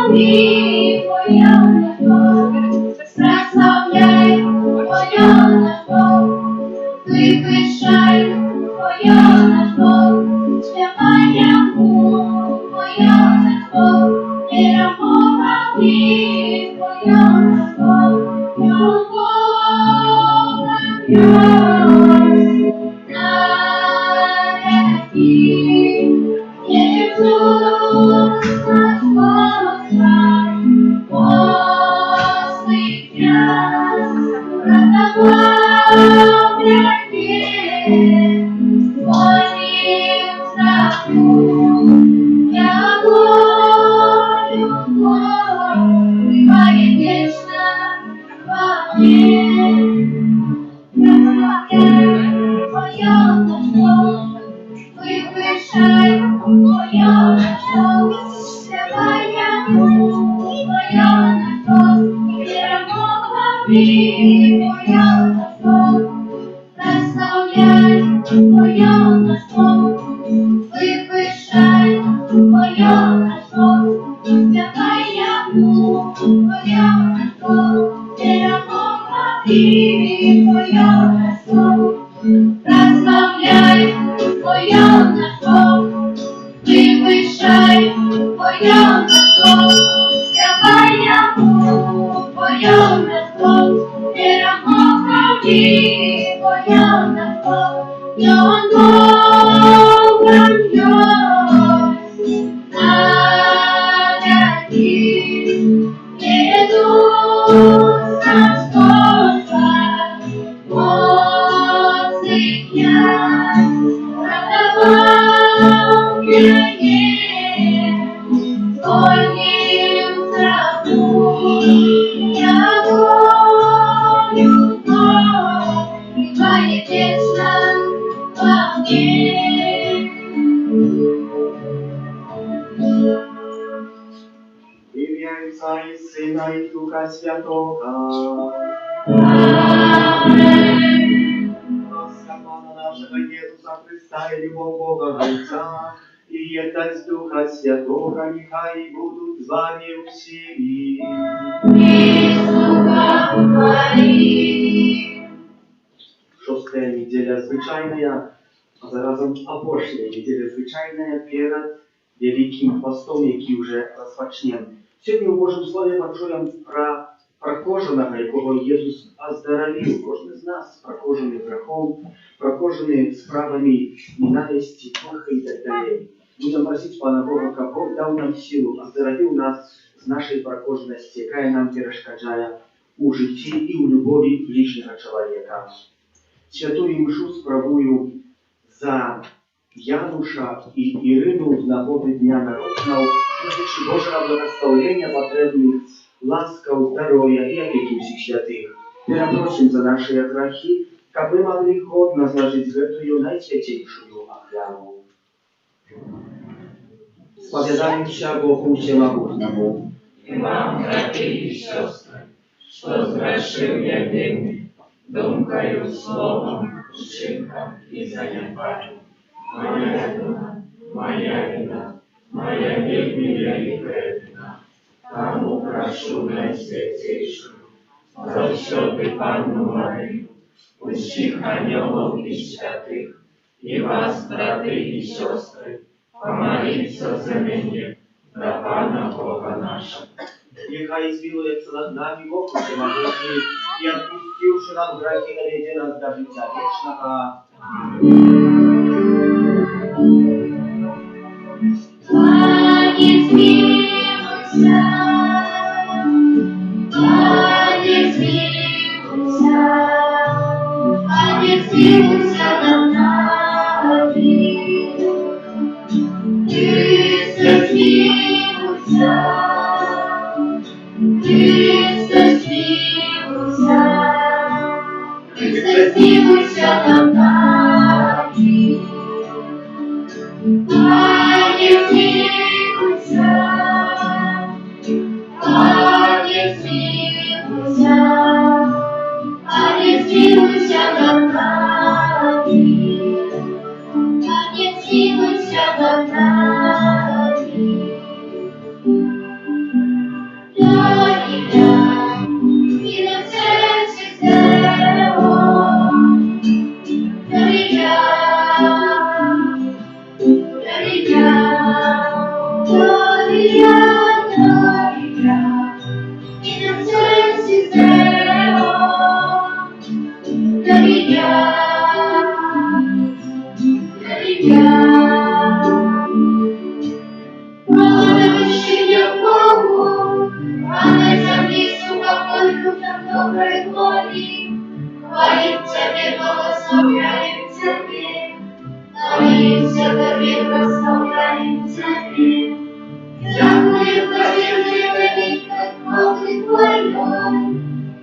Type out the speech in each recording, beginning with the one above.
помилуй, Твоя любов, прославляй, Твоя любов, вивищай, Твоя любов, співай яму, Твоя любов, перемога мій, Твоя любов, Отца и Сына и Духа Святого. Аминь. Господа нашего Иисуса Христа и любовь Бога Отца, и едность Духа Святого, нехай будут с вами всеми. И с Духом Твоим. Шостая неделя звичайная, а заразом опошля неделя звичайная перед Великим постом, який уже розпочнем. Сьогодні у Божому Слові почуємо про прокаженого, якого Єсус оздоровив. Кожен з нас прокажений грехом, прокажений справами ненависти, пыхи и так далее. Будем просить Пана Бога, как Бог дал нам силу, оздоровил нас с нашей прокаженности, яка нам перешкоджає у житті і у любові ближнього чоловіка. Святую мшу справую за Януша и Ирину в нагоды Дня Народного, просячи Божьего благословения потребных, ласков, здоровья и опеки всех святых. Перепросим за наши грехи, как мы могли годно зложить эту наисвятейшую охрану. Spowiadaемся Богу Всемогутнему. И вам, братья и сестры, что сгрешил я вельми, думкою, словом, вчинком и занятием. Моя вина, моя вельми великая вина. Тому прошу наисвятейшую, за все ты Панну Марию, усіх ангелов и святых, и вас, братья и сестры, помолиться за меня, до Пана Бога нашего. Нехай змилуется над нами Бог Всемогутний, и отпустивши нам грехи, наведи нас до життя вечного. Пане, змилуйся, Пане, змилуйся, Пане, змилуйся над нами. Христе, змилуйся, Христе, змилуйся, Христе, змилуйся над нами. in a sense is there.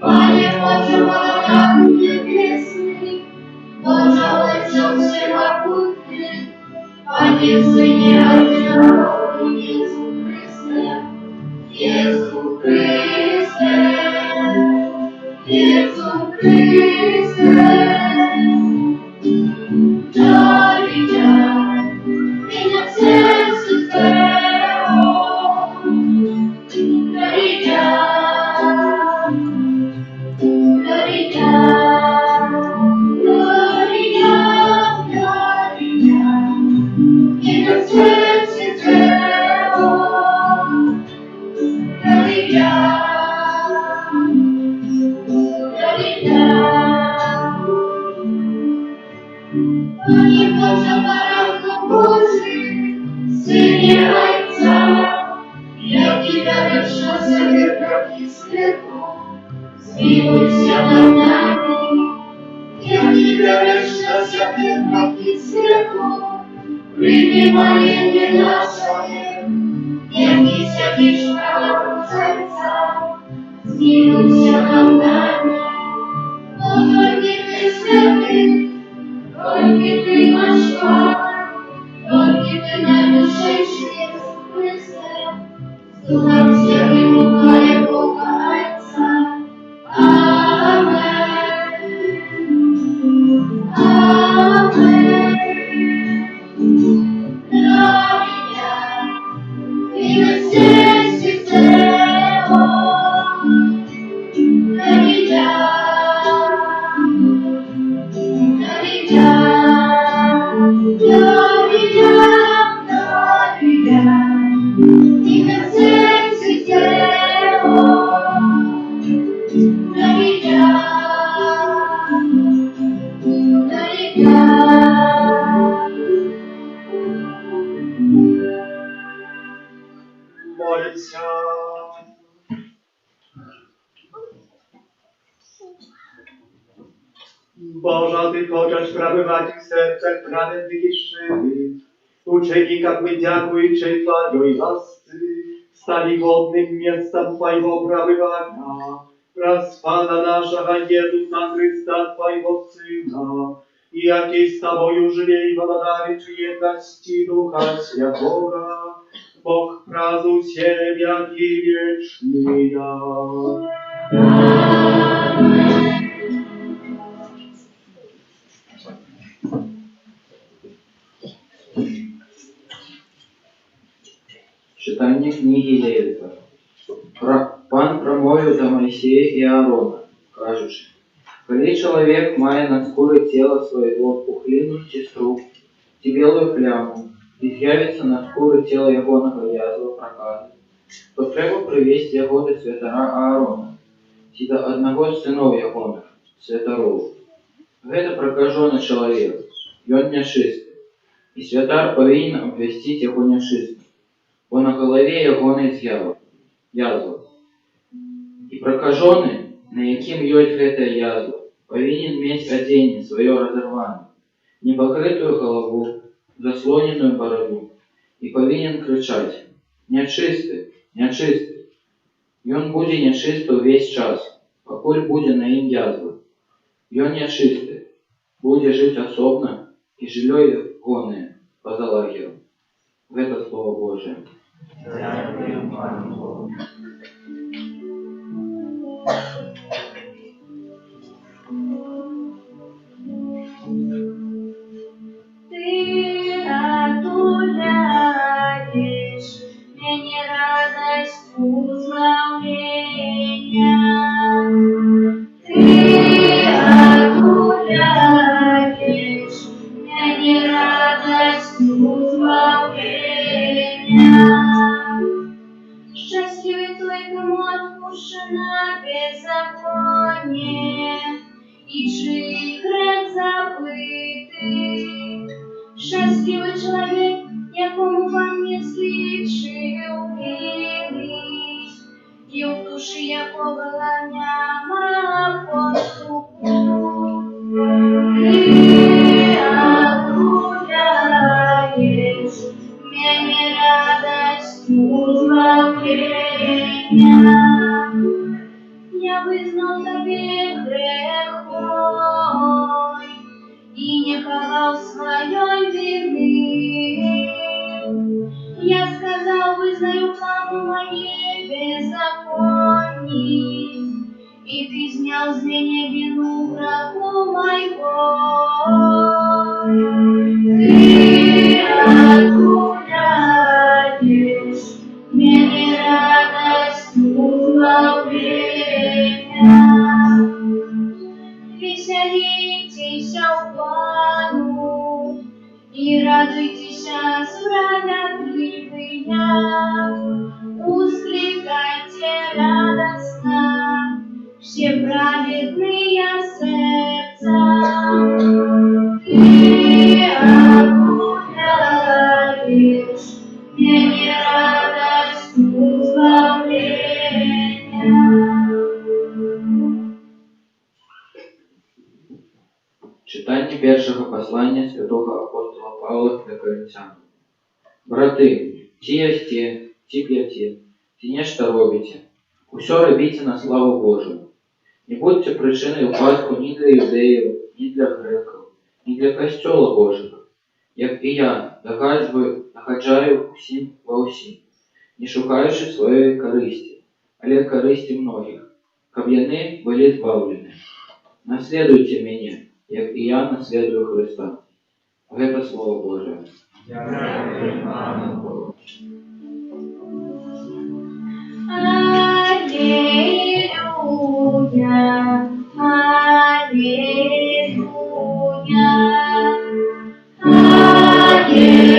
Panie, potrzebował nam niebiesny, począłek się łaputy, Panie, Synie, Ojcu, Jezu Chryste, Jezu Chryste, Jezu Chryste. Jolly John, innocence there. Jolly John, Jolly John, Jolly John, Jolly John, innocence there. Jolly John, Jolly John. Panie Boże, Baranku Boży, Synie Ojca, jaki dajesz na sobie drogi sklepu, zmiłuj się nad nami. Jaki dajesz na sobie drogi sklepu, przyjmij moje nasze, jaki siedzisz na łoku serca, zmiłuj się nad nami. Pozwólcie Ty sklepy, Wolki Ty masz Pan, wolki Ty najwyższy Jezu Chryste, słucham Ciebie, Moje Boga Ojca. Amen. Amen. Gloria in excelsis Deo. Gloria. Молимся. Boża, Ty хочеш пробывать в сердцах праведных и шивых, учеников мы дякуючи Твоей ласцы, стали годным местом Твоего пробывания, Господа нашего Иисуса Христа, Твоего Сына, и яки с Тобою живей благодаричи едности Духа Святого, Бог праздну все веки вечные. Читание книги Левита. Пан промовив до Моисея и Аарона, кажучи: «Коли человек має на скуре тела своего пухлину сестру, и белую пляму, и з'явится на скуре тела ягоного язва проказа, то треба привести его до святара Аарона, и до одного з сынов ягоных, святаров. Гэта прокаженый человек, и он нечистый, и святар повинен обвестить его нечистым, бо на голове ягоной язва. И прокаженый, на яким ёсць гэтая язва, повинен мець адзенне свое разорванное, непокрытую голову, заслоненную бороду, и повинен кричать: «Нечисты, нечисты!» И он будет нечисты весь час, покуль будет на им язва. И он нечисты, будет жить особно, и жилье ягоное поза лагером. В это Слово Божие. Ты отуляешь мне радость узнавления. Ты отуляешь мне радость узнавления. Пане, і чий грех забитий. Щасливий чоловік, якому вам не слідчив вірність, і в душі якого няма поступу. Ти отгуляєш мене радостю збавлення. Я визнав тобі грех мой і не ховав своєї вини. Я сказав, визнаю вам моє беззаконие, и ты снял с меня вину врагу моего. Ты отгуляешь мне радостью избавления. Веселитесь в Пану и радуйтесь, справедливые. Ускликайте радостно все праведные сердца. Ты отгуляешь мне радостью избавления. Читання першого послання святого апостола Павла до Коринтян. Брати, ті ясте, ті п'яте, ті нешта робите, усьо робите на славу Божию. Не будьте причиною упадку ні для юдеїв, ні для греків, ні для костьола Божого, як і я догаджаю усім во усім, не шукаючи своєї користі, але користі многих, каб яни були збавлені. Наслідуйте мене, як і я наслідую Христа. Гэта Слово Божие. Аллилуйя, аллилуйя, аллилуйя,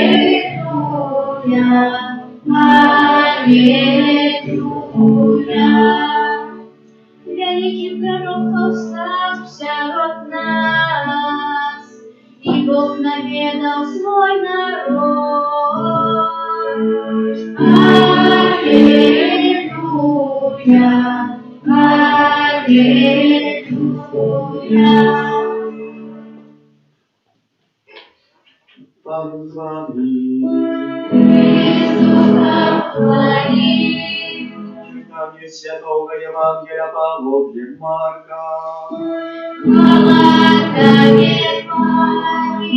аллилуйя. Великий пророк повстал сярод нас, и Бог наведал свой народ. Аллилуйя, аллилуйя. Пан з вами. Читание Святого Евангелия Павла для Марка. Хвала Тебе, Пане.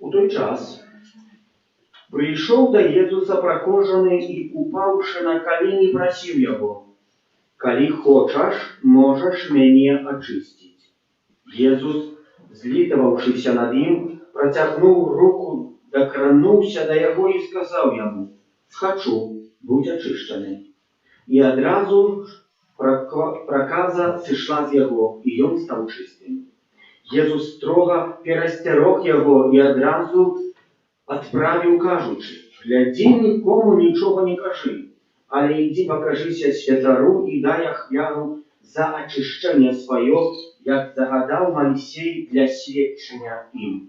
У той час прийшов до Єзуса прокажений і, упавши на коліні, просив його: «Коли хочеш, можеш мене очистити». Єзус, злитувавшися над ним, протягнув руку, докранувся до його і сказав йому: «Хочу, будь очищений». І одразу проказа зійшла з його, і він став чистим. Єзус строго перестерег його і одразу відправив, кажучи: «Гляди, нікому нічого не кажи, але йди покажися святару і дай ахвяру за очищення своє, як загадав Моїсей для свідчення їм».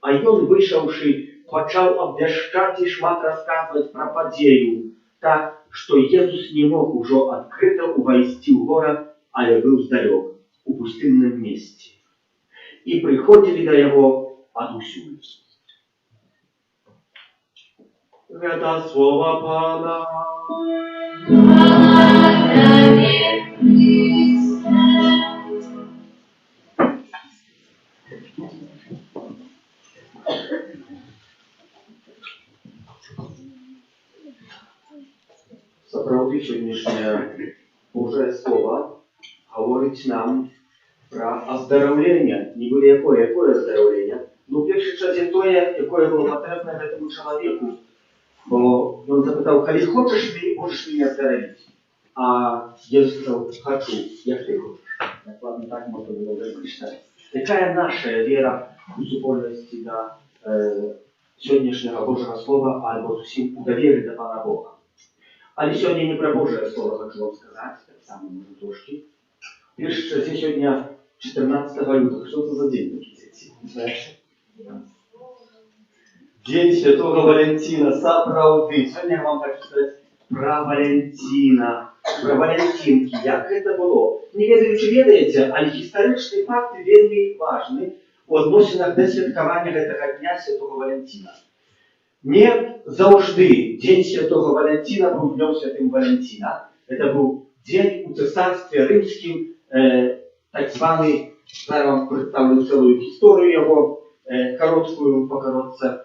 А ён, вийшовши, почав обвящати і шмат розказувати про подію, так, що Єсус не мог уже відкрито увойти в город, але був здалек, у пустинном місці. І приходили до його одусюль. Это слово Пана. Хвала Тебе, Христе. Сапраўды сённяшняе Божае Слово говорить нам про оздоровление, не буде якое оздоровление, но в першій часі тое, якое було потрібно этому чоловіку. Бо він запитав: «Коли хочеш, ти можеш мене оздоровити». А Єсус сказав: «Хочу, як ти хочеш». Накладно так можна було вже прочитати. Яка наша віра у супольності до сьогоднішнього Божого Слова, або зовсім у довірі до Пана Бога. Але сёння не пра Божае Слово хочу вам сказаць, так само можа трошкі. Першы часе сёння 14 лютага. Што це за дзень такі, дзеці? Знаеш? Дзень Святого Валентина, сапраўды. Сёння я вам хочу сказаць пра Валентина, пра валентинкі. Як гэта было? Не ведаю, ці ведаеце, але гістарычныя факты вельмі важны у адносінах да святкавання гэтага дня Святого Валентина. Не заўжды дзень Святого Валентина быў днём Святым Валентина. Это быў дзень у цэсарстве рымскім, так званы, я вам прадставлю цэлую гісторыю яго, кароткую пакаротца.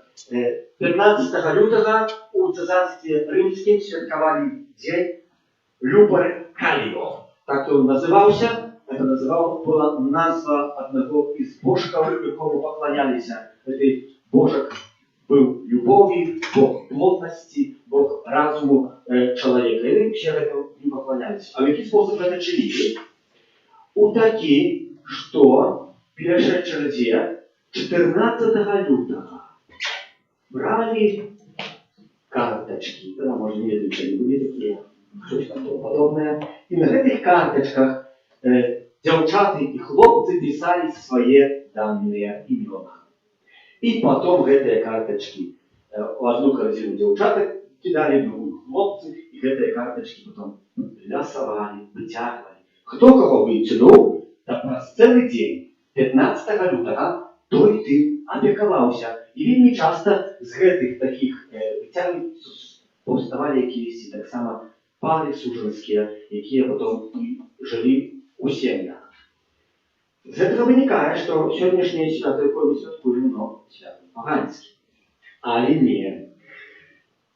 15 лютага у цэсарстве рымскім святкавалі дзень Люперкаліо. Так ён называўся. Это была назва аднаго з божкаў, якому пакланяліся. Гэты божак быў любові, Бог плотнасці, Бог разуму чалавека. І мы ўсе гэтаму не пакланяліся. А в які спосаб гэта чылі? У такі, што перашэдшага дзе 14 лютага бралі картачкі. Да, можа, не ведаю, калі былі такія, щось там падобнае. І на гэтых картачках дзяўчаты і хлопцы пісалі свае даныя імёны. І потом гэтыя картачкі у одну карзіну дзяўчатак кідалі, другую хлопцы, і гэтыя картачкі потом лясавалі, выцягвалі. Хто каго выцягнуў, так праз цэлы дзень, 15 лютага, той тым апекаваўся. І вельмі часта з гэтых такіх выцягвань паўставалі якіясь таксама пары сужанскія, якія потом і жылі у сем'ях. З гэтага вынікае, што сённяшняе свято, якое мы святкуем, свято паганскім. Але не.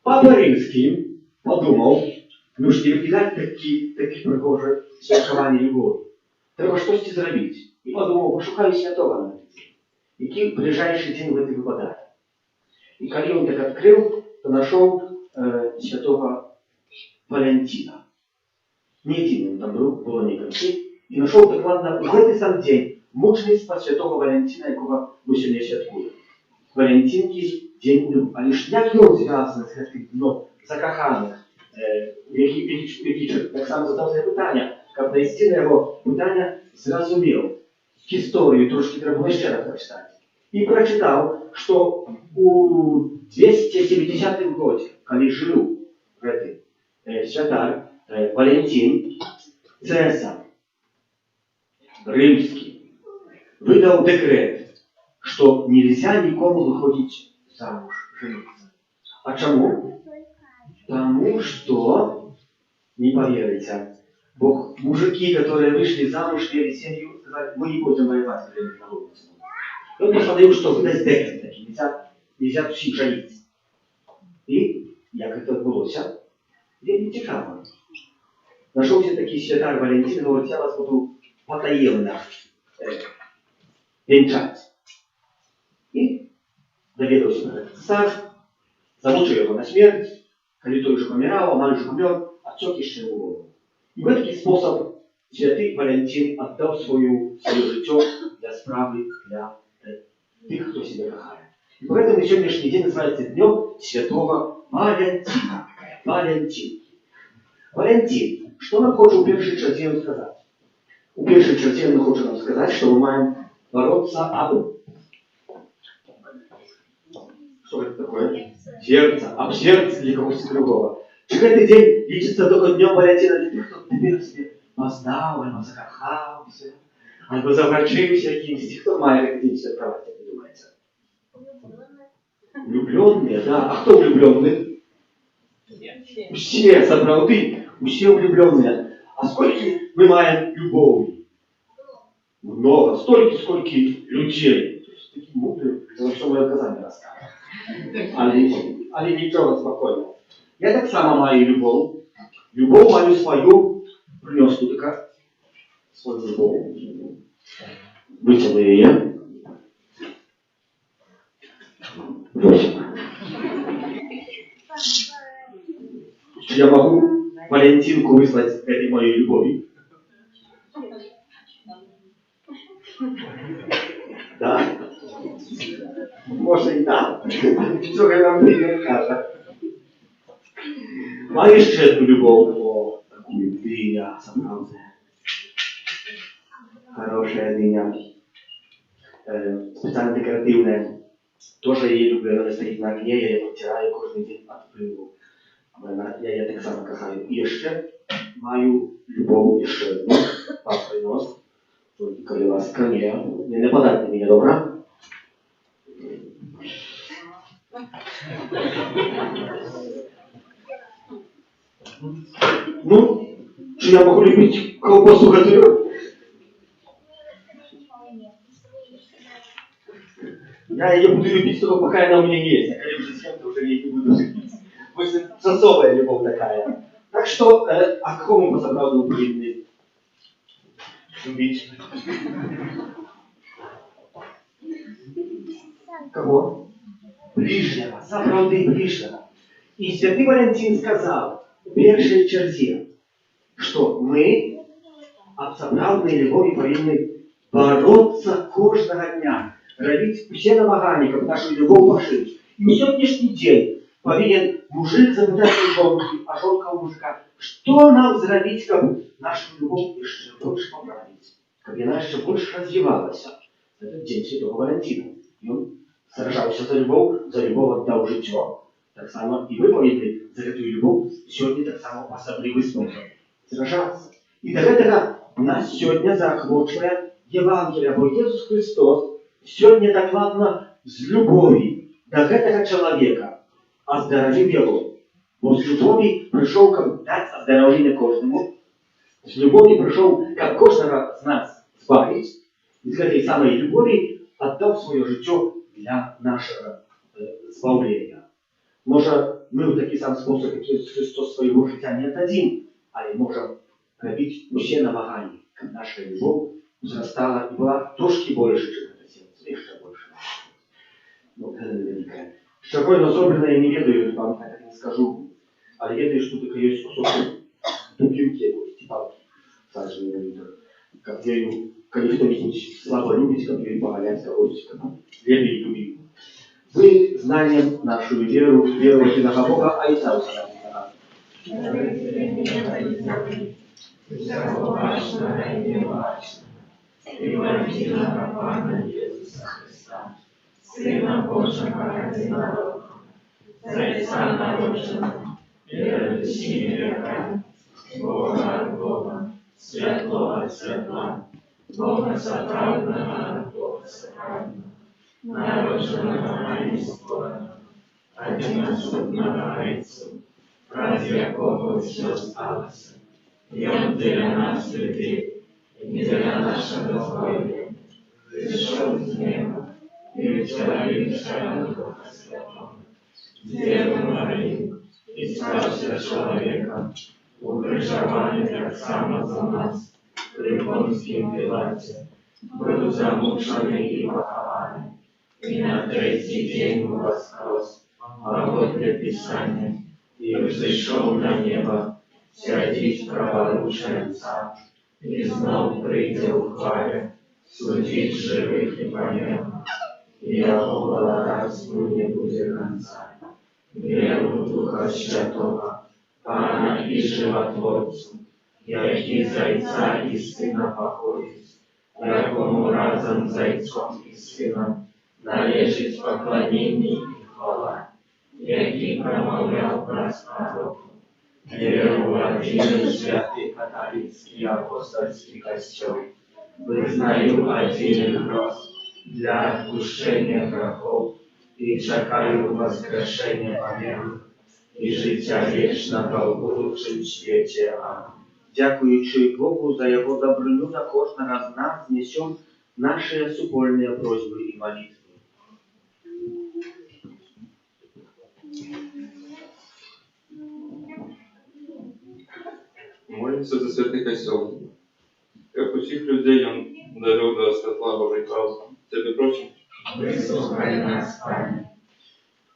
Папа Рымскі падумаў, ну ж не выкідаць такі прыгожы святкаванне любові. Трэба штосьці зрабіць. І падумаў, пашукаю святога на гэты дзень. Які бліжэйшы дзень гэты выпадае. І калі ён так адкрыў, то нашоў святога Валентина. Не адзін ён там быў, было некалькі. І нашоў дакладна ў гэты сам дзень мучніцтва святого Валентина, якога мы сёння святкуем. Валентинкі дзень любви. Але ж як ён звязаны з гэтым днём закаханых, які так само задаў свае пытання, каб дайсці на яго пытання, зразумеў гісторыю, трошкі трэба яшчэ раз прачытаць. І прачытаў, што у 270 годзе, калі жыў гэты святар Валентин, цэсар Рымскі выдал декрет, что нельзя никому выходить замуж, жениться. А чему? Потому что, не поверите, мужики, которые вышли замуж, вели семью, сказали, мы не будем воевать с временем народом. Он посмотрел, что выдать декрет таки, нельзя всем жениться. И, як это отбылось, вельми цікаво. Нашелся таки святар Валентин, говорит, я вас буду потаемно венчать. И доведаўся на гэты цар, замучыў яго на смерць, калі той уже паміраў, амаль уже памёр, адсёк яшчэ ў голову. І в такі спосаб святы Валентин аддаў сваё жыццё для справы для тых, хто себе кахае. І поэтому сённяшні дзень называецца днём Святого Валентина. Валентин, што нам хоча ў першай чарзе сказаць? У першай чарзе ён хоча нам сказаць, што мы маем бороться об... Что это такое? Сердце. Об сердце для кого-то другого. Чи гэты дзень лічыцца только днём Валентина для тых, хто цяпер себе пазнаў, альбо закахаўся, альбо заварчыўся якімсьці. Хто мае гэты дзень святкаваць, як вы думаеце? Влюблёныя, да. А хто влюблённы? Усе, сапраўды, усе влюблёныя. А сколькі мы маем любові? Много. Столькі, сколькі людзей. Такі мудры, за ўсё моё казанне расскажа. Але нічога, спакойна. Я так само маю любоў. Любоў маю сваю. Прынёс тут свою любоў. Выцягну яе. Вось. Чи я могу Валентинку выслать этой моей любови? Да? Может и да. Ничего нам не кажется. Маю ще одну любов, о, таку диня, справді. Хороша диня. Спеціально декоративне. Тоже її люблю, вона стоїть на окні, я її обтираю кожен день від пилу. Я її так само кохаю. І ще маю любов ще одну, вам принос. Коли ласка, не подайте мені, добре? Ну, чи я могу любить колбасу готовую? Я ее буду любить только пока она у меня есть, а когда уже съем, то уже я не буду любить. Вы сосовая любовь такая. Так что, а кого мы по-справду повинны любить? Кого? Ближнего, справді ближнего. И святый Валентин сказал в первой черте, что мы от справдной любові повинны бороться кожного дня, робить все намагання, как нашу любовь пошить. И на сегодняшний день повинен мужик запитать у жонки, а жонка у мужика, что нам сделать, как нашу любовь еще больше поправить, как она еще больше развивалась. Это день Святого Валентина. И он сражался за любовь отдал життя. Так само и вы повинны за эту любовь сегодня так само в особливый способ сражаться. И до этого нас сегодня заохочує Євангелія, бо Ісус Христос сегодня докладно з любові до этого человека оздоровив його. Бо з любові прийшов, щоб дати оздоровлення кожному. З любові прийшов, щоб кожного з нас збавити. І з цієї самої любові віддав своє життя для нашого збавлення. Може, ми в такий сам спосіб, як Ісус Христос свого життя не віддадим, але можемо робити усі намагання, щоб наша любов зростала і була трошки більше, ніж це серце, ще більше. Ну, це невелике. Щойно зроблене я не ведаю, вам так не скажу, але ведаю, що таке є кусок дубинки, якоїсь палки, сажені на літр. Як я її, коли хтось слабо любить, як я її поганяться, ось, як я її любив. Вы знаем нашу веру, веру в единого Бога, а и сам Івангелія Пана Ісуса Христа, Сина Божого єдиного, Зайця народженого, перед усіми веками, Бога от Бога, святлого от святла, Бога справедного от Бога справедного, народженого а не створенного, одиносудного Отцу, ради якого все сталося, і Он для нас людей, и для нашего здоровья, пришел с неба и утвердился от Духа Святого, Деву Марию, и ставший человеком, укрыжованный так само за нас, при Понтском Пилате, был замученный и похованный, и на третий день воскрес, а вот для Писания, и взошел на небо, сядить праворучием Отца, и знов прийде у хвале, судить живых и померных, и его благодатству не будет конца. Веру Духа Святого, Пана и Животворцу, який Зайца и Сына походит, якому разом Зайцом и Сыном належить поклонение и хвала, який промовлял про пророку. Веру в один святый католический апостольский костел, вызнаю один гроз для отпущения грехов и чекаю воскрешения померлых и життя вічного в будущем світі. Амінь. Дякуючи Богу за Его доброту, за кожного з нас несем наши супольные просьбы и молитвы. Молимся за святий костел. Як усіх людей он дарив до святла Божий правди. Тебе просим. Вислухай нас, Пане.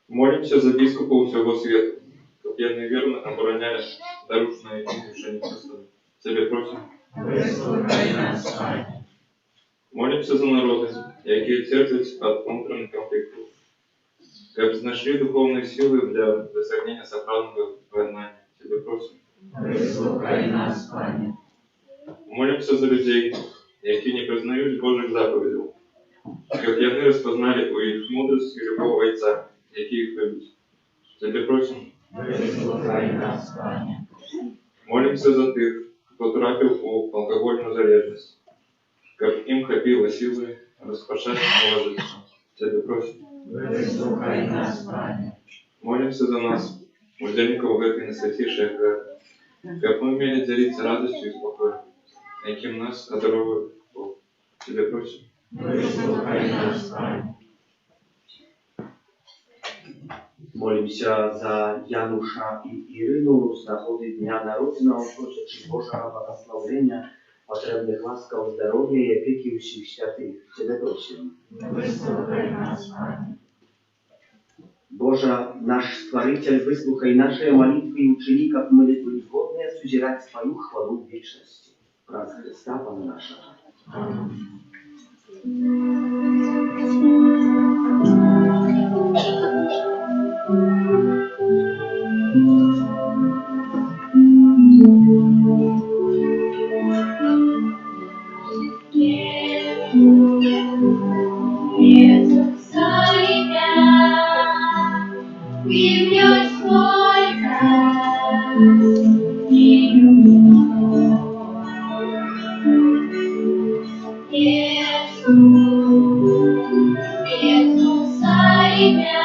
Молимся за біскупів всього світу, щоб вірно вірно обороняли нарушене і рішення Христа. Тебе просим. Вислухай нас, Пане. Молимся за народи, які терпять від внутрішніх конфліктів, щоб знайшли духовні сили для досягнення справедливого вигнання Тебе просим. Вислухай нас, Пане. Молимся за людей, які не признають Божих заповідей, щоб яни розпознали у їх мудрість і любов Отця, які їх любить. Тебе просим. Вислухай нас, Пане. Молимся за тих, хто трапив у алкогольну залежність, щоб їм хапило сили розпочати нове життя. Тебе просим. Вислухай нас, Пане. Молимся за нас, удельников в этой несвятейшей грехе, как мы умели делиться радостью и спокоем, яким нас одаровывает Бог. Тебе просим. Вислухай нас, Пане. Молимся за Janusza i Irynu z nagody Dnia Narodzenia, proszę Ci Boża błogosławienia, potrzebnych łaskaw, zdrowia i opieki u Wszystkich Świętych. Ciebie prosimy. Вислухай нас, Пане. Boża, nasz Stworzyciel, wysłuchaj nasze modlitwy i uczyni, jak my godnie suzierać Twoją chwałą w wieczności. Przez Chrysta Pana nasza. Jezus zajmie, i wniósł Ojca, i Jezus zajmie,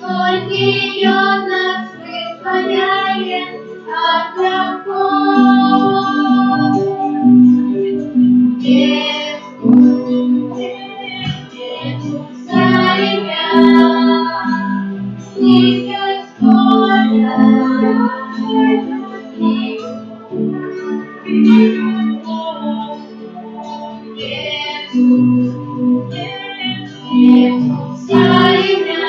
только Он нас вызволяет от грехов. Jezus zajmie, i wniósł Ojca, Jezus zajmie,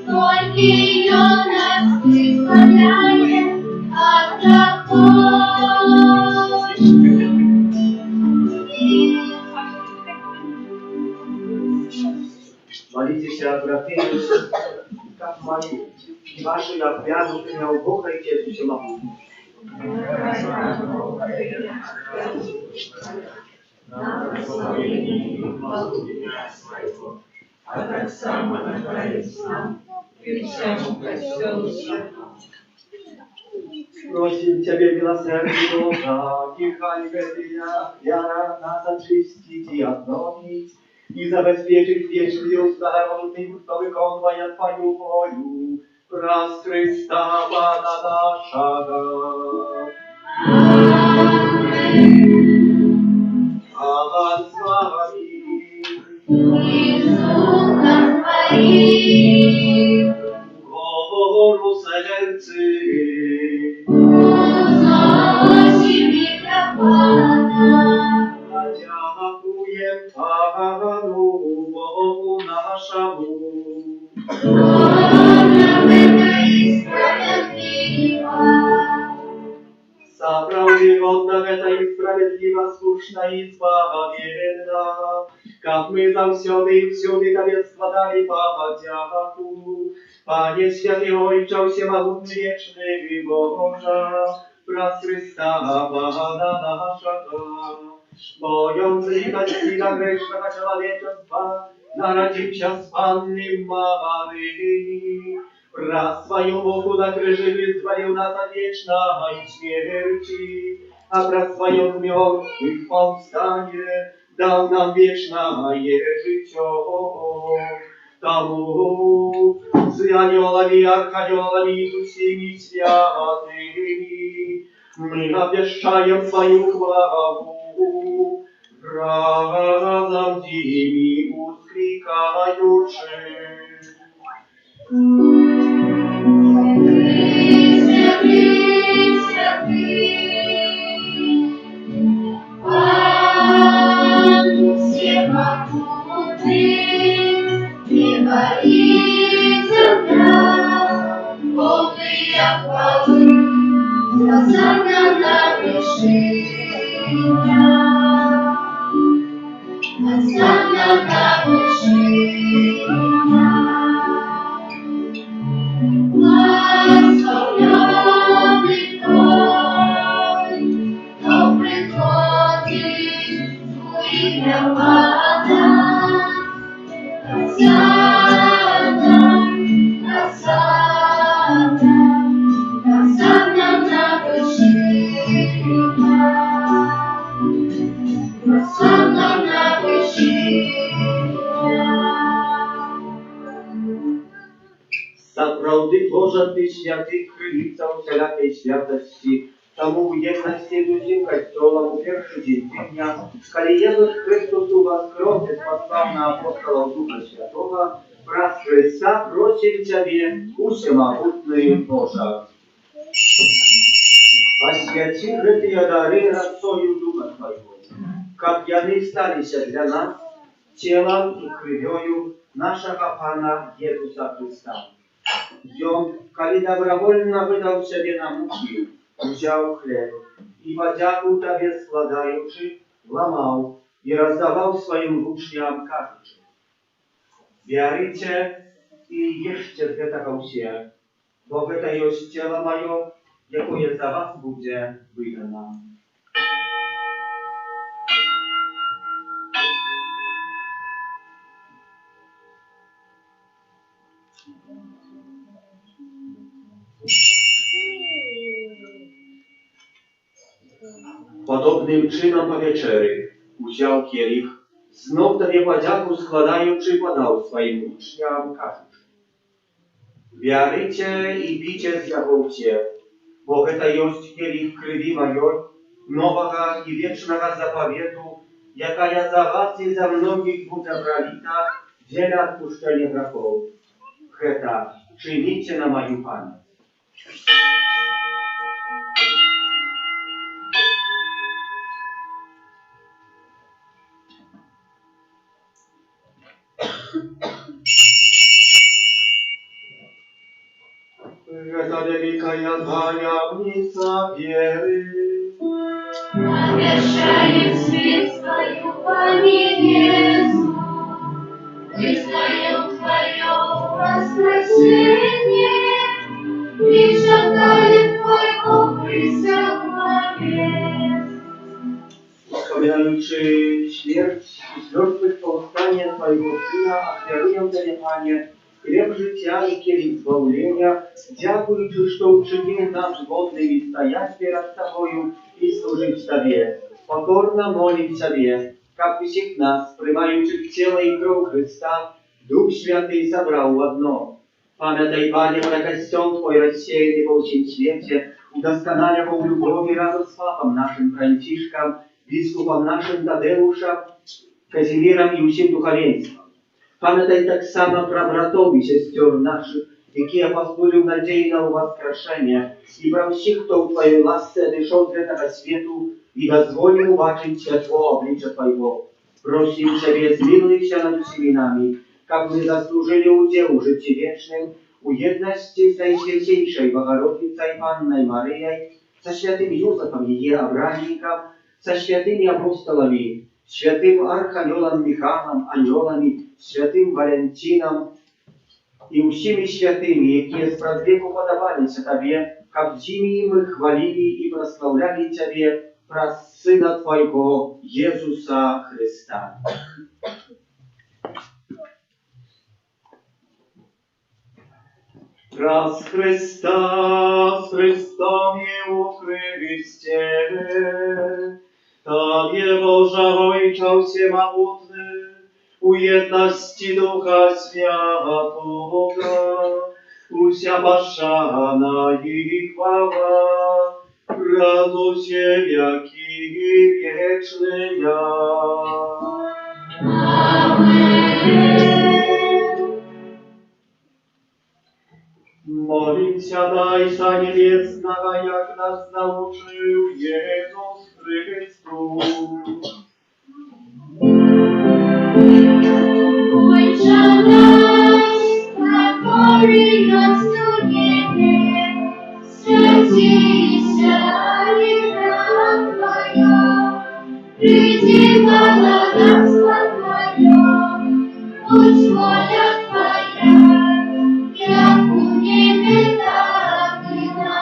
только Он нас вызволяет от грехов. Молите się, braty, как молитесь. Ваши обряды принял Бога и Иисуса Всемогущего. На прославление и хвалу имя Своего, от Отца Монахаец нам и всему Костелу Святому. Просим Тебя, милосердный Бога, нехай бедная вера нас очистить и обновить, и забезпечить вечную здоровье, что выконывая Твою волю, праз Христа Пана нашего. Ага, с вами. Иисусом Твоим, Гору сердце. Возносим микрофона, Дякуем Пану Богу нашему. Он нам это справедливо. Справедливо, это и справедливо, слушно и избавленно, как мы завсёды и всюду Тебе складали подяку. Panie Święty Ojcze, Всемогутный Wieczny Boże, przez Chrysta Pana naszego, bojący litości dla grzesznego człowieczeństwa, narodził się z Panny Maryi. Wraz swoją Bogu na krzyży wyzwolił nas od wiecznej śmierci, a wraz swoją z mертвых powstanie dał nam wieczne życie. Тому с ангелами, архангелами и всеми святыми мы обещаем свою хвалу, разом теми воскликаючи. Святый, святый, Пан всемогутный, небо и земля, полные хвалы, Госанна на вершине, Госанна на вершине. Сапраўды Божа, Ты святы, крыліца усялякай святасці, таму в єдності з усім костьолом у перший день тижня, коли Єсус Христос воскрес и послал на апостолов Духа Святого, праз Христа просим Тебе, усемогутный Боже. Освяти гэтыя дары росою Духа Твоего, как яны сталися для нас телом и кровью нашего Пана Иисуса Христа. Ён, коли добровольно выдал себе на муки, взял хлеб и подяку Тебе складаючи, ломал и раздавал своим учням, кажучи: «Верите и ешьте з гэтага ўсе, бо гэта ёсць тело мое, якое за вас будзе выдано». Podobnym czynom po wieczery wziął kielich, znów Tobie podziaku składający podał swoim uczniom, każąc: «Wierzycie i picie z jago все, bo to jest kielich krwi mojej, nowego i wiecznego zapowietu, jaka ja za was i za mnogich budę pralita, wiele odpuszczenia grzechów. Heta czynicie na moją pamięć». Это великая tajemnica веры. Обещает свет свою память Иисус, признаем Твое воскресение и шагаем Твоего присягновения. Wspominający śmierć i zmartwych powstanie Twojego Syna, ofiaruję Tobie, Panie, chleb życia i kielich zbawienia, dziękując, że uczynił nas godnymi стоять перед Тобою и служить Тебе. Покорно молим Тебе, как всех нас, принимающих тело и кровь Христа, Дух Святый собрал в одно. Памятай, Пане, на костел Твой рассеянный по всем свете, удосконаливал в любови разом с Папом нашим Францишком, biskupom naszym Tadeuszem, Kazimierem i усім духовенством. Pamiętaj tak samo про братов и сестер наших, які послужив надії на воскрешення, і про всіх, хто у Твоїй ласці дійшов з этого світу і дозволив убачити світло обличчя Твоего. Просим Тебе, змилуйся над всеми нами, как мы заслужили удел житті вечным, у едности с Наисвятейшей Богородицей Панной Марией, со святым Юсефом ее обранником, со святыми апостолами, святым Архангелом Михаилом, ангелами, святым Валентином и всеми святыми, які с продвеку подавались Тебе, как зими мы хвалили и прославляли Тебе, про Сына Твоего, Иисуса Христа. Раз Христа с Христом и укрывисте, Тобie Boża Ojca Всемогутny, u jedności Ducha Świętego, usia Baszana i chwała, radosie wieki wieczny ja. Молимся, Дайся Небесного, jak nas nauczył Jezus Chrystus. Ojcze nasz, który jest w niebie, święci się imię Twoje, przyjdź królestwo Twoje, будь воля Твоя, jak u niebie, tak i na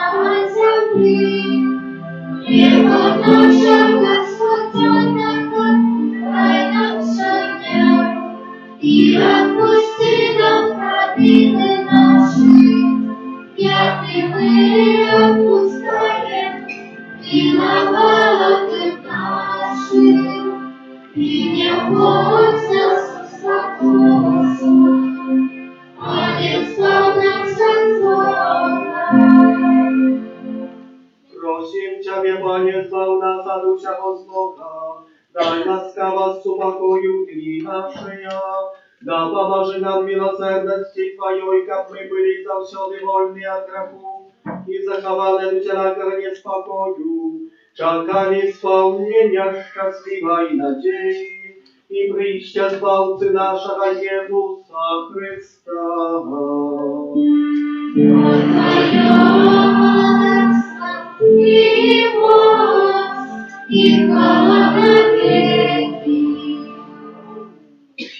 ziemi. Хлеба нашего Господнего дай нам сегодня, и отпусти нам провины наши, як и мы отпускаем виноватым нашим. Panie, zbaw nas, a dusia Boga. Daj łaskawa spokoju dni nasze, da pomoże nam miłosierdzie Twojej, jak my byli zawsze wolni od grzechu i zachowane do ciela niespokoju. Czekali spełnienia szczęśliwej nadziei i przyjścia Zbawcy naszego Jezusa Chrysta.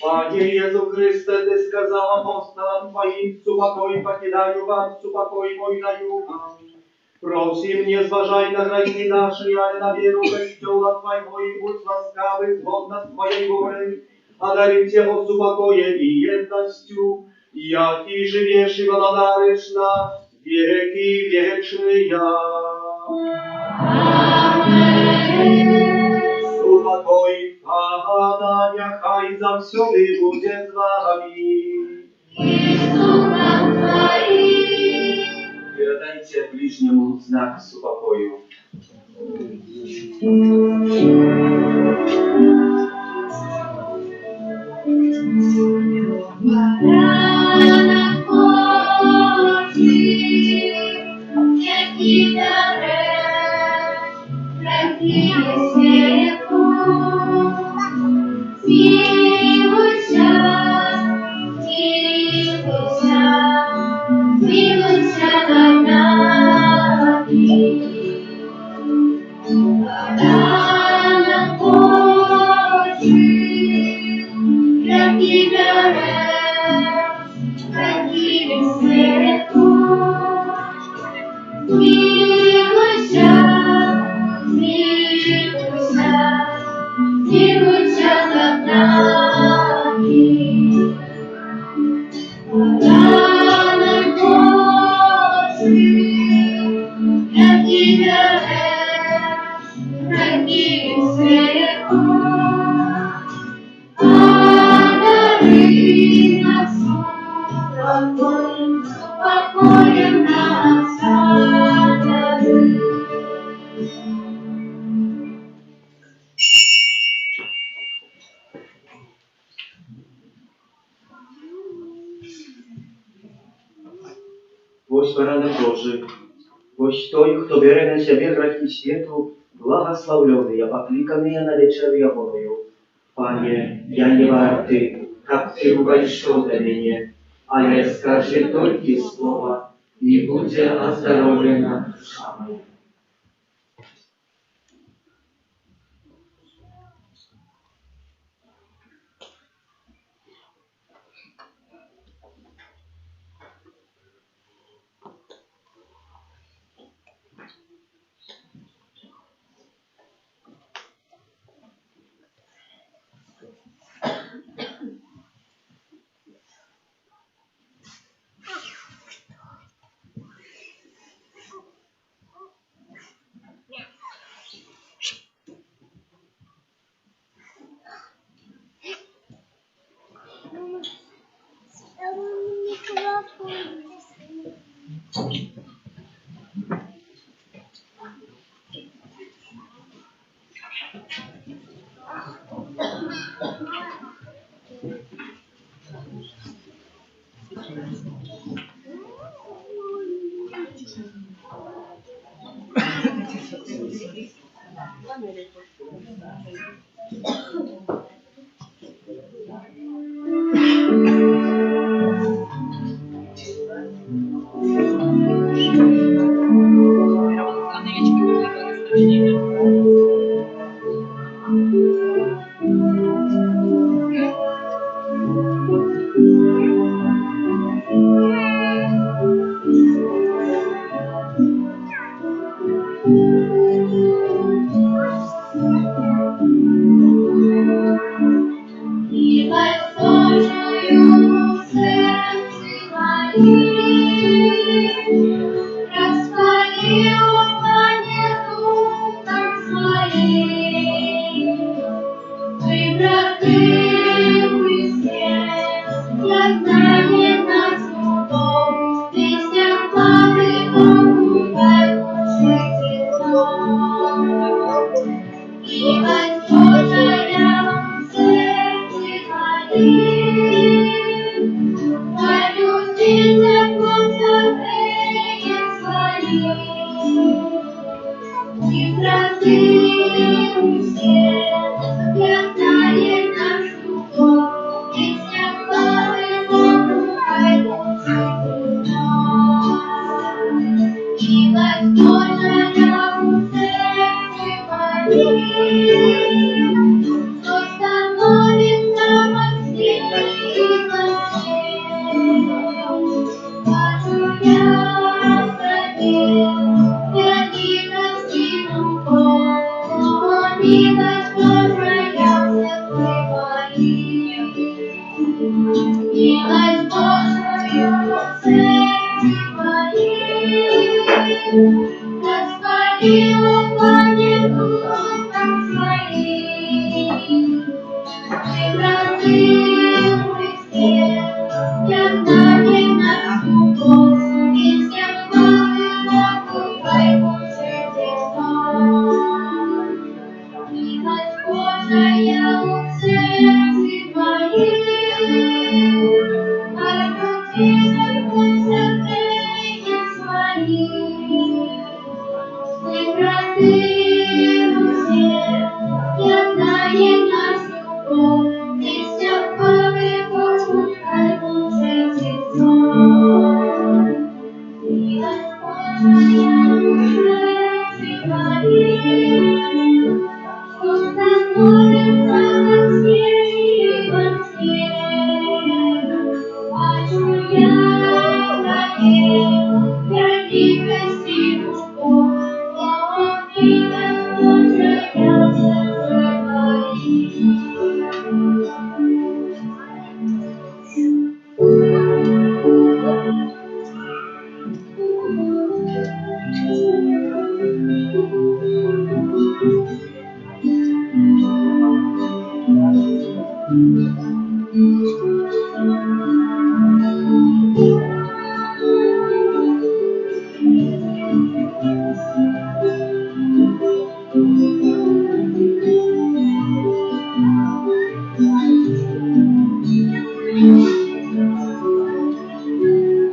Panie Jezu Chryste, Ty сказал апостолам Твоим, супокой покидаю вам, супокой мой даю вам. Просим, не зважай на грехи наши, але на веру Костела Твоего, и будь ласкавый, згодно с Твоей волей, одарить его супокоем и едностью, яки живешь и владаришь на веки вечные. Супокой Пана, нехай завсюди буде з вами. Передайте ближнему знак супокою. Ось баранок Божий, ось той, хто бере на себе грехи світу, благословлений, а покликаний на вечерю Ягоною. Пане, я не вартий, как Ты войшел до меня, а я скажи только слово, и будет оздоровлена душа моя. Распалила пламя устах своих. Превратил Христе, ягнане на любовь, и всех было пускай будет износ. Милость Божия в сердце твоем, открути сердцем своим. Превратил всех, ягнане на любовь, и всех было пускай будет износ. Милость Божия в сердце твоем, установится во все и во все. Хочу я поем, великости любовь, милость Божия в сердце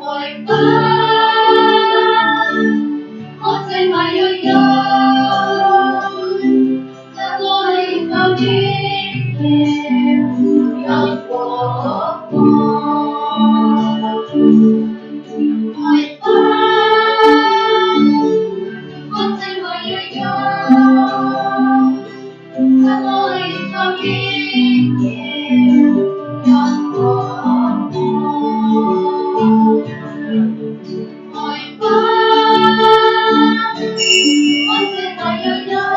Ой, оце моє я, тобою повіки, я Бог. Ой, оце моє я, тобою повіки, я Бог. Ой, оце моє я,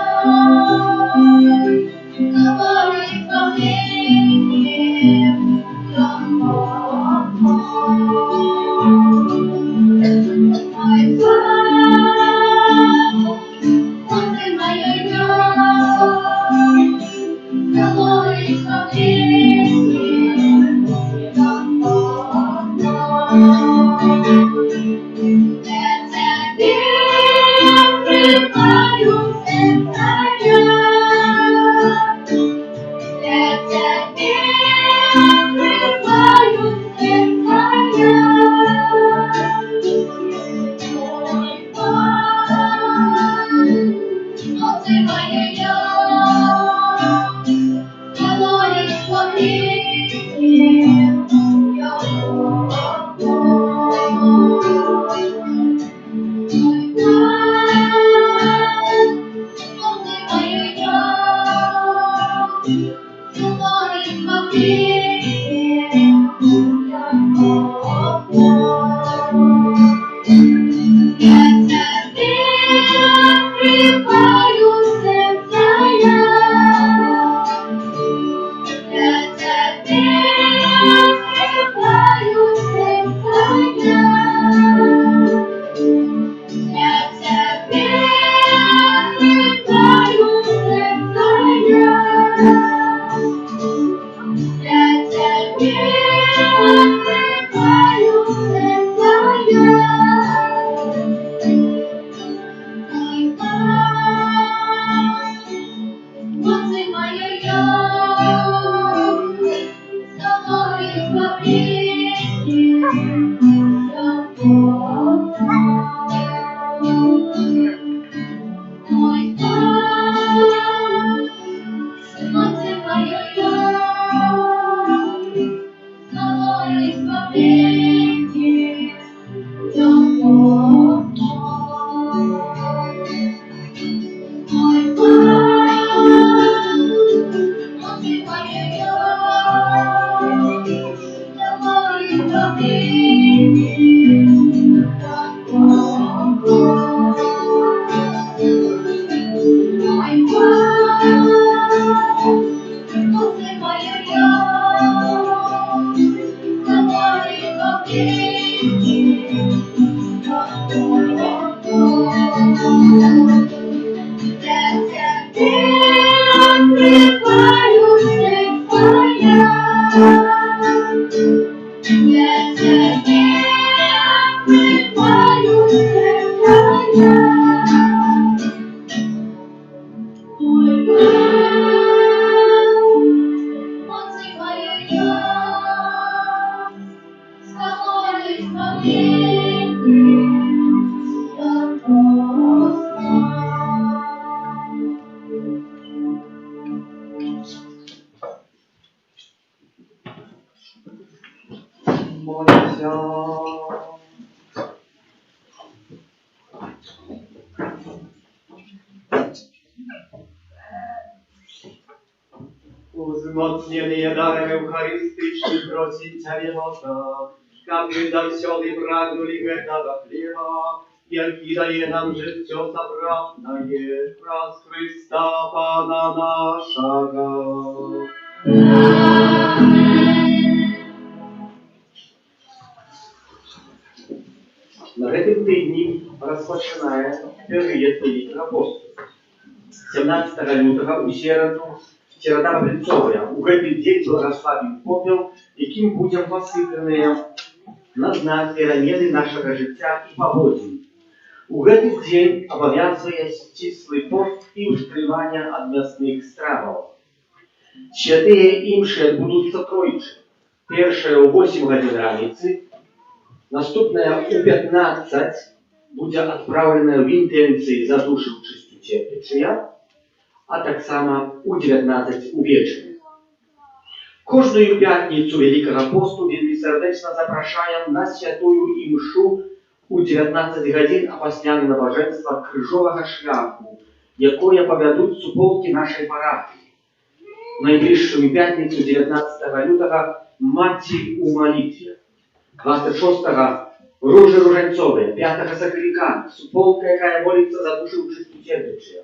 тобою повіки, я Бог. Ой, оце моє я, тобою повіки, я Oh, Wzmocnienie darem eucharystycznym prosicie Boga, aby zasiony pragnuli chętnego chleba, wielki daje nam życie zaprawne jest, wraz Chrysta Pana naszego. На этом тижні розпочинає період Великих апостолів. 17 лютого у Середа Вельцовая. У гэты дзень благословим попел, яким будем посыпаны на знак перамены нашего жыцця и паводзін. У гэты дзень абавязвае сціслы пост і ўштрывання ад мясных страваў. Святыя імшы адбудуцца тройчы. Першая ў 8 гадзін раніцы, наступная ў 15 будзе адпраўленая ў інтэнцыі за душы ў чыстуце печыя, а таксама у 19 увечары. Кожную пятніцу Великага посту вельмі сардэчна запрашаем на святую імшу у 19 гадзін апасля набажэнства крыжовага шляху, якое павядуць суполкі нашай парафіі. Найближчую пятніцу 19 лютага Маці у малітве, 26-го Ружы Ружанцовыя, 5-го Сакавіка, суполка, якая моліцца за душы ў чыстуце печыя.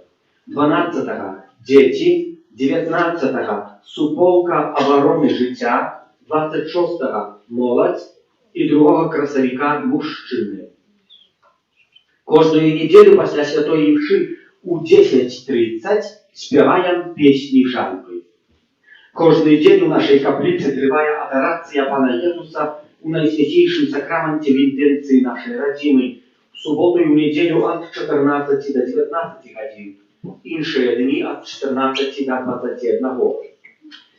12-го Дети, 19-го суполка обороны життя, 26-го молодь и 2-го красавіка мужчины. Кожную неделю пасля святой імшы у 10:30 спяваем песни жалобы. Кожны дзень у нашей капліцы трывае адарацыя Пана Езуса у найсвяцейшым сакраменце в інтэнцыі нашай радзімы, в суботу і ў нядзелю ад 14 до 19 гадзін. Іншыя дні ад 14 до 21.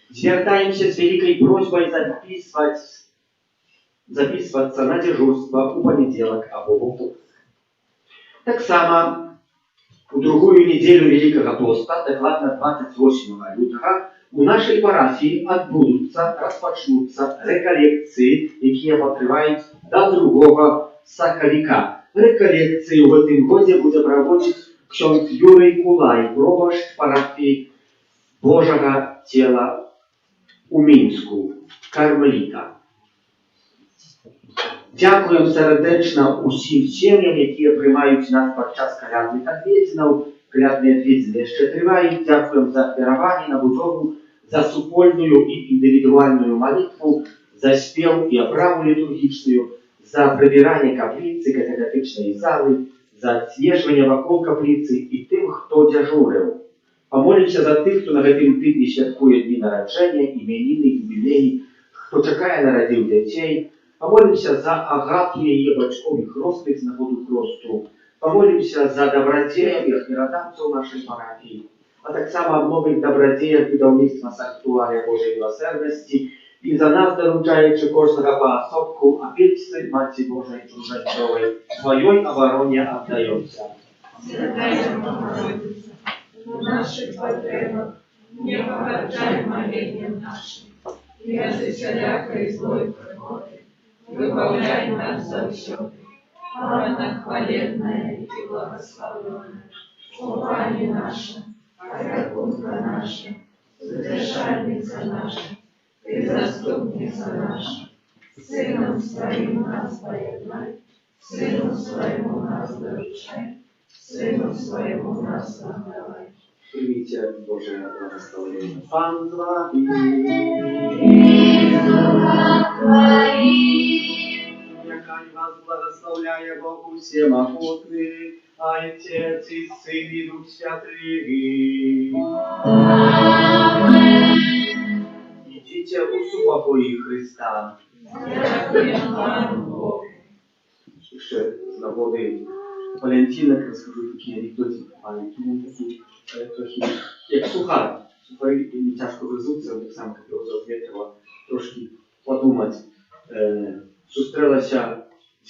Звяртаемся з вялікай просьбай записываться на дежурство у понедзелак або ў аўторак. Таксама у другую недзелю Великага поста, дакладна 28 лютага, у нашай парафіі распачнуцца рэкалекцыі, якія патрываюць до 2-го Сакавіка. Рэкалекцыі ў гэтым годзе будзе праводзіць ksiądz Jurij Kulaj, proboszcz parafii Bożego Ciała u Mińsku, Karmelita. Dziękuję serdecznie усім сем'ям, які приймають нас podczas колядних відвідинів. Колядні відвідини ще тривають. Дякуємо за дарування на будову, за супольну і індивідуальну молитву, за спів і оправу літургічну, за прибирання каплиці, катехетичної зали, за отслеживание вокруг каплицы и тем, кто дежурил. Помолимся за тых, кто на гэтым тыдні святкуе дні нараджэння, именины, юбилеи, кто чакае нарадзіў дзяцей. Помолимся за Агату и яе бацькоў і хростных з нагоду хросту. Помолимся за добрадзеяў і ахмірадаўцаў нашай парафіі, а таксама аб новых добрадзеях будаўніцтва санктуария Божьей милосердности и за нас, доручаючи кожнага поособку, опельцы Маці Божией Ружанцовой, своей обороне отдаемся. Святая Богородица, в наших потребах не погорчай молением нашим, и от всякой злой приходы выбавляй нас завсёды. Она хвалебная и благословенная, упание наше, опекунка наша, утешальница наша, и заступница наша, Сыном Своим нас поеднай, Сыну Своему нас доручай, Сыну Своему нас отдавай. Примите Божие благословение. Пан с вами. И с духом Твоим. Нехай вас благословляє Бог всемогутний, Отец и Сын и Дух Святый. Идите у супокої Христа. Jeszcze z nagody Walentynek rozkажу taki anegdotик маленький. Він такий трохи як сухар. Сухарі не тяжко гризуться, так само, як його завітила трошки подумати. Зустрілися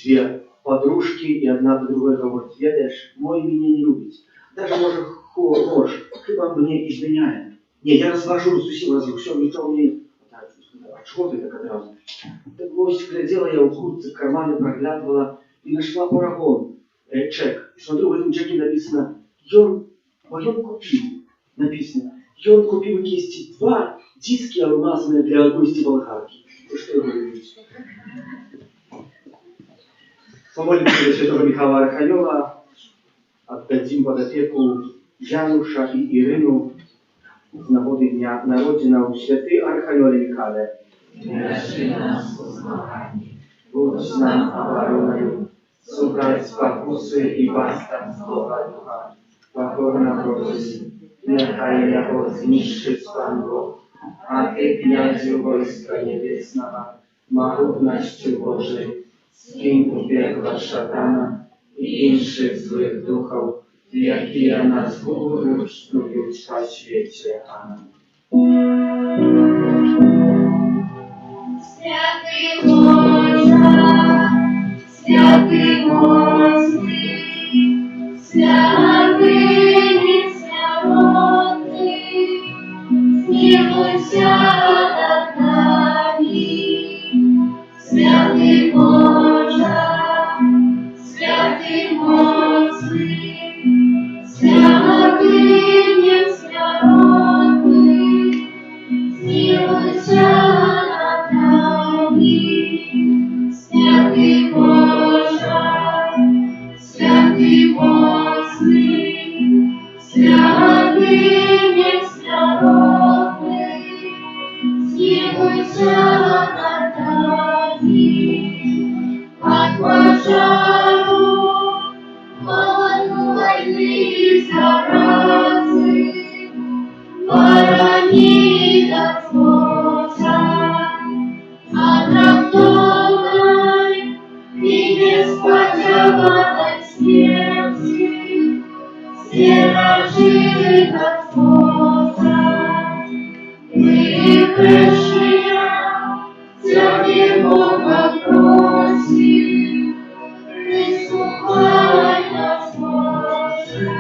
дві подружки, і одна до другої говорить: «Ведаєш, мой мене не любить. Даже може хуже, хіба мені изменяє. Не, я развожусь, усім развожусь, все, нічого мені». А чого ти так одразу? Так ось глядела я у куртці, в кармане проглядывала и нашла парагон, чек. И смотрю, в этом чеке написано: «Он купил». Написано: «Он купил есть 2 диски алмазные для гости болгарки». Ну что я говорю? Помолимся за святого Михаила Архангела, отдадим под опеку Януша и Ирину з нагоди дня народження у святий Архангеле Михайле. Будь с нам обороною, сугать спокуси і бастам Слова Духа, покорно просим, нехай його знищить Пан Бог, а ти, князю войска небесного, могутностью Божией, скинь у пекла шатана і інших злих духов, які нас гуручнують по світі. Святий Боже, святий мощний, святий несмиренный, смилуйся над нами. Святий Боже, святий мощний, святый несмиренный, смилуйся над нами. Святый Боже, святый мощный, святый несмиренный, смилуйся над нами. От пожару, холоду, войны и заразы, борони Господа, от раздольной и неспасенной смерти, стережи Господа. Мы грешные, святый Бога просим, прислухай нас, Боже.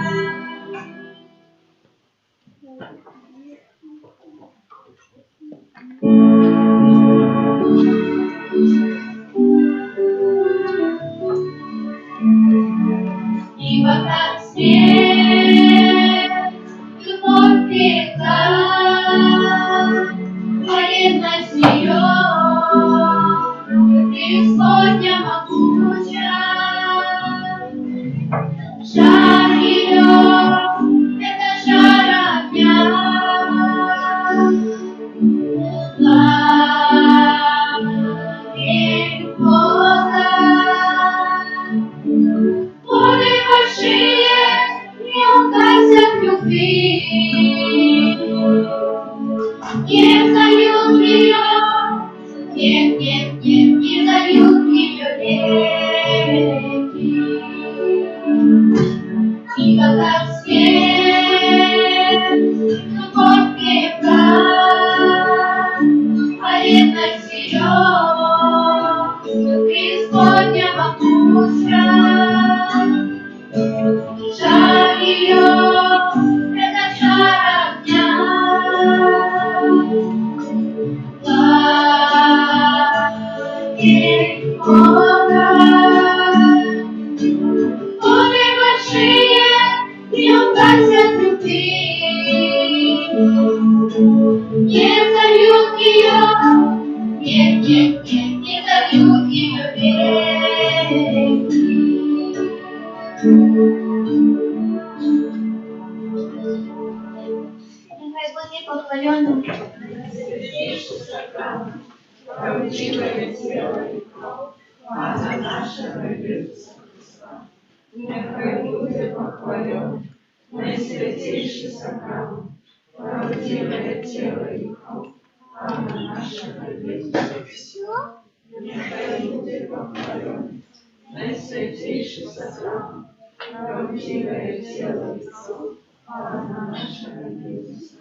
Ибо как свет, любовь века, праведность ее, Господня могуча. Жар ее — это жар огня, пламень Бога. Воды большие, не угасят в любви, не зальют ее, нет, не зальют ее реки. Ибо как свет, любовь века, праведность ее, Господня могуча. Жар ее — это жар огня, пламень Бога. Воды большие не угасят любви, не зальют ее, нет, не зальют ее реки. Нехай буде похвалений правдивое тело и кровь, Пана нашего Иисуса Христа. нехай буде похвален найсвятейший сакрамент, правдивое тело Его, Пана нашего Иисуса. Нехай будет похвален найсвятейший сакрамент, правдивое тело Его, Пана нашего Иисуса.